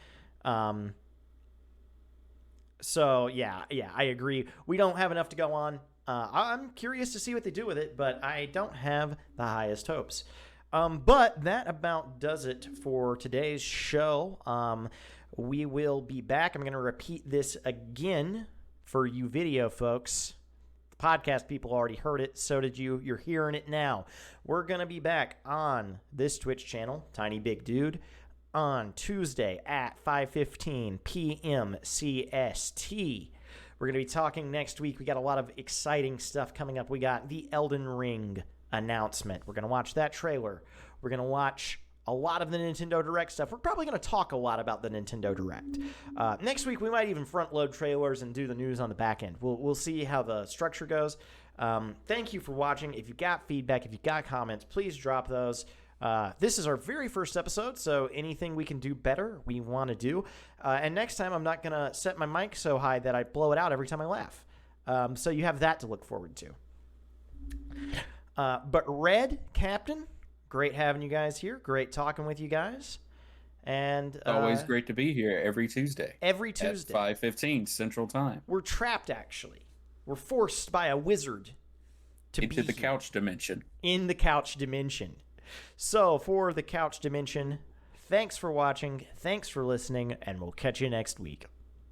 S1: So, I agree. We don't have enough to go on. I'm curious to see what they do with it, but I don't have the highest hopes. But that about does it for today's show. We will be back. I'm going to repeat this again for you video folks. The podcast people already heard it. So did you. You're hearing it now. We're going to be back on this Twitch channel, Tiny Big Dude, on Tuesday at 5:15 p.m. CST. We're going to be talking next week. We got a lot of exciting stuff coming up. We got the Elden Ring announcement. We're going to watch that trailer. We're going to watch a lot of the Nintendo Direct stuff. We're probably going to talk a lot about the Nintendo Direct. Next week, we might even front load trailers and do the news on the back end. We'll see how the structure goes. Thank you for watching. If you've got feedback, if you've got comments, please drop those. This is our very first episode, so anything we can do better, we want to do. And next time, I'm not going to set my mic so high that I blow it out every time I laugh. So you have that to look forward to. But Red, Captain, great having you guys here. Great talking with you guys. And
S3: Always great to be here every Tuesday.
S1: Every Tuesday.
S3: At 5:15 Central Time.
S1: We're trapped, actually. We're forced by a wizard to
S3: into
S1: be
S3: the
S1: here.
S3: couch dimension.
S1: In the couch dimension. So, for the couch dimension, thanks for watching, thanks for listening, and we'll catch you next week.